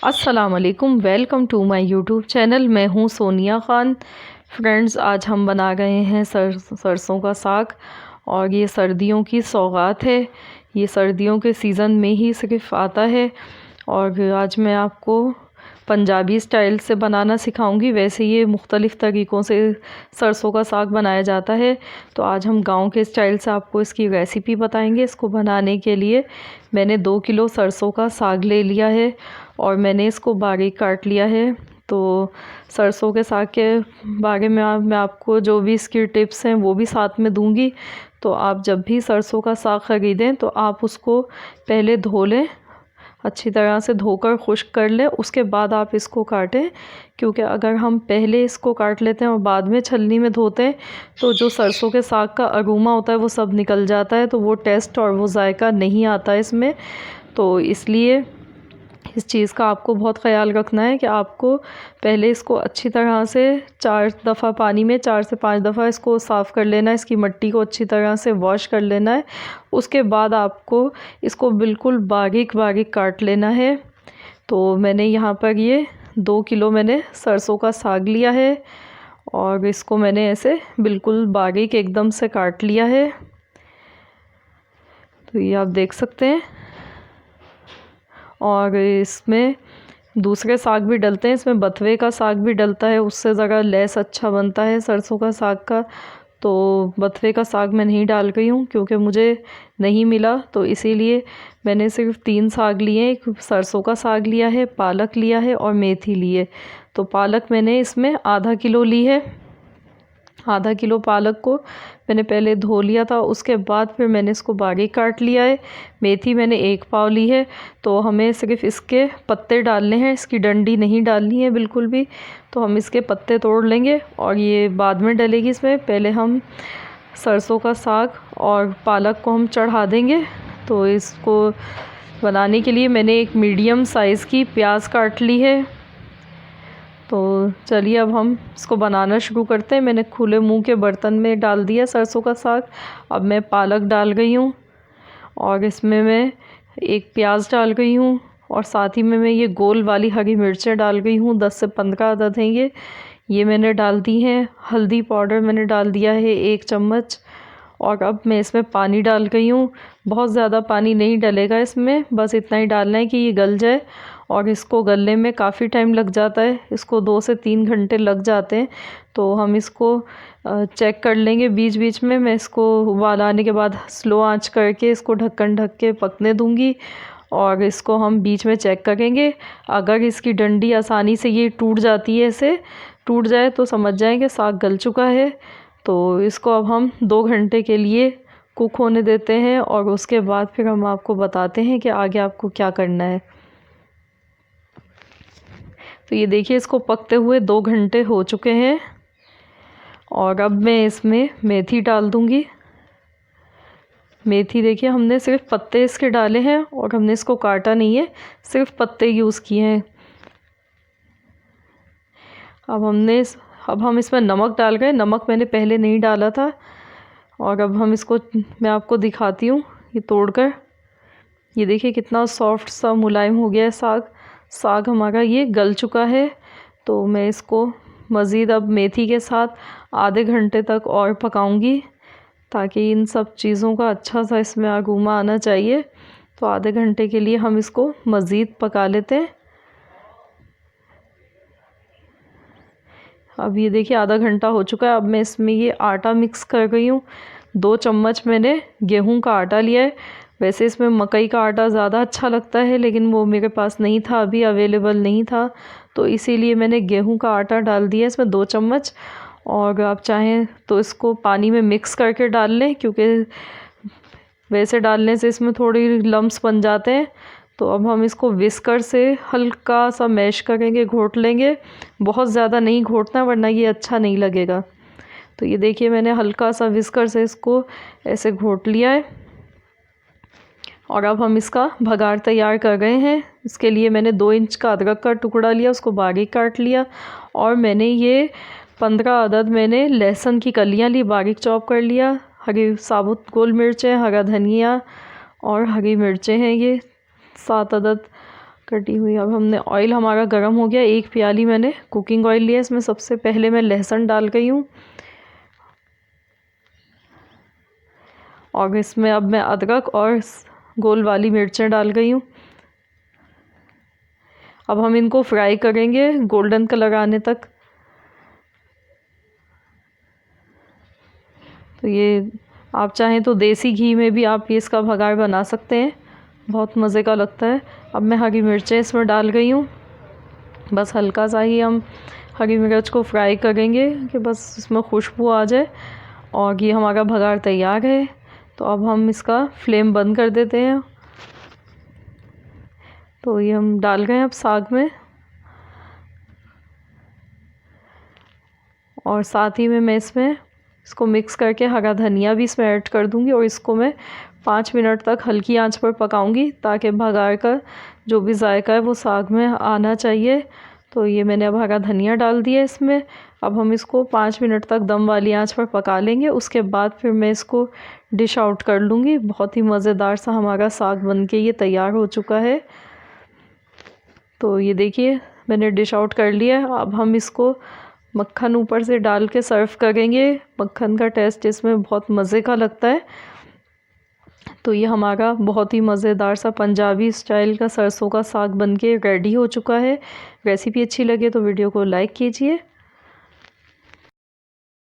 अस्सलाम वालेकुम, welcome to my YouTube channel. मैं हूँ सोनिया ख़ान। फ्रेंड्स, आज हम बना गए हैं सरसों का साग और ये सर्दियों की सौगात है। ये सर्दियों के सीज़न में ही सिर्फ आता है। और आज मैं आपको पंजाबी स्टाइल से बनाना सिखाऊंगी। वैसे ये मुख्तलिफ़ तरीक़ों से सरसों का साग बनाया जाता है, तो आज हम गांव के स्टाइल से आपको इसकी रेसिपी बताएंगे। इसको बनाने के लिए मैंने 2 किलो सरसों का साग ले लिया है और मैंने इसको बारीक काट लिया है। तो सरसों के साग के बारे में मैं आपको जो भी इसकी टिप्स हैं वो भी साथ में दूंगी। तो आप जब भी सरसों का साग ख़रीदें तो आप उसको पहले धो लें, अच्छी तरह से धोकर खुश्क कर लें, उसके बाद आप इसको काटें। क्योंकि अगर हम पहले इसको काट लेते हैं और बाद में छलनी में धोते हैं तो जो सरसों के साग का अरोमा होता है वो सब निकल जाता है, तो वो टेस्ट और वो जायका नहीं आता इसमें। तो इसलिए इस चीज़ का आपको बहुत ख़याल रखना है कि आपको पहले इसको अच्छी तरह से 4 दफ़ा पानी में 4 से 5 दफ़ा इसको साफ़ कर लेना है, इसकी मिट्टी को अच्छी तरह से वॉश कर लेना है। उसके बाद आपको इसको बिल्कुल बारीक बारीक काट लेना है। तो मैंने यहाँ पर ये 2 किलो मैंने सरसों का साग लिया है और इसको मैंने ऐसे बिल्कुल बारीक एकदम से काट लिया है। तो ये आप देख सकते हैं। और इसमें दूसरे साग भी डलते हैं, इसमें बथुए का साग भी डलता है, उससे ज़रा लेस अच्छा बनता है सरसों का साग का। तो बथुए का साग मैं नहीं डाल रही हूँ क्योंकि मुझे नहीं मिला, तो इसीलिए मैंने सिर्फ 3 साग लिए। एक सरसों का साग लिया है, पालक लिया है और मेथी ली है। तो पालक मैंने इसमें आधा किलो ली है। आधा किलो पालक को मैंने पहले धो लिया था, उसके बाद फिर मैंने इसको बारीक काट लिया है। मेथी मैंने 1 पाव ली है। तो हमें सिर्फ इसके पत्ते डालने हैं, इसकी डंडी नहीं डालनी है बिल्कुल भी। तो हम इसके पत्ते तोड़ लेंगे और ये बाद में डलेगी इसमें। पहले हम सरसों का साग और पालक को हम चढ़ा देंगे। तो इसको बनाने के लिए मैंने एक मीडियम साइज़ की प्याज काट ली है। तो चलिए अब हम इसको बनाना शुरू करते हैं। मैंने खुले मुंह के बर्तन में डाल दिया सरसों का साग। अब मैं पालक डाल गई हूँ और इसमें मैं एक प्याज डाल गई हूँ और साथ ही में मैं ये गोल वाली हरी मिर्चें डाल गई हूँ। 10 से 15 अदद हैं ये मैंने डाल दी हैं। हल्दी पाउडर मैंने डाल दिया है 1 चम्मच। और अब मैं इसमें पानी डाल गई हूँ। बहुत ज़्यादा पानी नहीं डलेगा इसमें, बस इतना ही डालना है कि ये गल जाए। और इसको गलने में काफ़ी टाइम लग जाता है, इसको 2 से 3 घंटे लग जाते हैं। तो हम इसको चेक कर लेंगे बीच बीच में। मैं इसको उबाल आने के बाद स्लो आंच करके इसको ढक्कन ढक के पकने दूंगी और इसको हम बीच में चेक करेंगे। अगर इसकी डंडी आसानी से ये टूट जाती है, ऐसे टूट जाए तो समझ जाएं कि साग गल चुका है। तो इसको अब हम 2 घंटे के लिए कुक होने देते हैं और उसके बाद फिर हम आपको बताते हैं कि आगे आपको क्या करना है। तो ये देखिए, इसको पकते हुए 2 घंटे हो चुके हैं और अब मैं इसमें मेथी डाल दूंगी। मेथी देखिए, हमने सिर्फ पत्ते इसके डाले हैं और हमने इसको काटा नहीं है, सिर्फ पत्ते यूज़ किए हैं। अब हम इसमें नमक डाल गए। नमक मैंने पहले नहीं डाला था। और अब हम इसको, मैं आपको दिखाती हूँ ये तोड़कर। ये देखिए कितना सॉफ्ट सा मुलायम हो गया है साग हमारा ये गल चुका है। तो मैं इसको मज़ीद अब मेथी के साथ आधे घंटे तक और पकाऊंगी ताकि इन सब चीज़ों का अच्छा सा इसमें अरोमा आना चाहिए। तो आधे घंटे के लिए हम इसको मज़ीद पका लेते हैं। अब ये देखिए आधा घंटा हो चुका है। अब मैं इसमें ये आटा मिक्स कर गई हूँ। 2 चम्मच मैंने गेहूं का आटा लिया है। वैसे इसमें मकई का आटा ज़्यादा अच्छा लगता है, लेकिन वो मेरे पास नहीं था, अभी अवेलेबल नहीं था, तो इसीलिए मैंने गेहूं का आटा डाल दिया इसमें 2 चम्मच। और आप चाहें तो इसको पानी में मिक्स करके डाल लें, क्योंकि वैसे डालने से इसमें थोड़ी लम्स बन जाते हैं। तो अब हम इसको विस्कर से हल्का सा मैश करेंगे, घोट लेंगे। बहुत ज़्यादा नहीं घोटना वरना ये अच्छा नहीं लगेगा। तो ये देखिए, मैंने हल्का सा विस्कर से इसको ऐसे घोट लिया है। और अब हम इसका भगार तैयार कर गए हैं। इसके लिए मैंने 2 इंच का अदरक का टुकड़ा लिया, उसको बारीक काट लिया। और मैंने ये 15 अदद मैंने लहसुन की कलियां ली, बारीक चॉप कर लिया। हरी साबुत गोल मिर्चें, हरा धनिया और हरी मिर्चें हैं ये 7 अदद कटी हुई। अब हमने ऑयल हमारा गर्म हो गया, 1 प्याली मैंने कुकिंग ऑयल लिया। इसमें सबसे पहले मैं लहसुन डाल गई हूँ और इसमें अब मैं अदरक और गोल वाली मिर्चें डाल गई हूँ। अब हम इनको फ्राई करेंगे गोल्डन कलर आने तक। तो ये आप चाहें तो देसी घी में भी आप इसका भगार बना सकते हैं, बहुत मज़े का लगता है। अब मैं हरी मिर्चें इसमें डाल गई हूँ। बस हल्का सा ही हम हरी मिर्च को फ्राई करेंगे कि बस इसमें खुशबू आ जाए और ये हमारा भगार तैयार है। तो अब हम इसका फ्लेम बंद कर देते हैं। तो ये हम डाल गए अब साग में, और साथ ही में मैं इसको मिक्स करके हरा धनिया भी इसमें ऐड कर दूंगी और इसको मैं 5 मिनट तक हल्की आंच पर पकाऊंगी ताकि भगार का जो भी जायका है वो साग में आना चाहिए। तो ये मैंने अब हरा धनिया डाल दिया इसमें। अब हम इसको 5 मिनट तक दम वाली आंच पर पका लेंगे। उसके बाद फिर मैं इसको डिश आउट कर लूँगी। बहुत ही मज़ेदार सा हमारा साग बनके ये तैयार हो चुका है। तो ये देखिए मैंने डिश आउट कर लिया है। अब हम इसको मक्खन ऊपर से डाल के सर्व करेंगे। मक्खन का टेस्ट इसमें बहुत मज़े का लगता है। तो ये हमारा बहुत ही मज़ेदार सा पंजाबी स्टाइल का सरसों का साग बनके रेडी हो चुका है। रेसिपी अच्छी लगे तो वीडियो को लाइक कीजिए।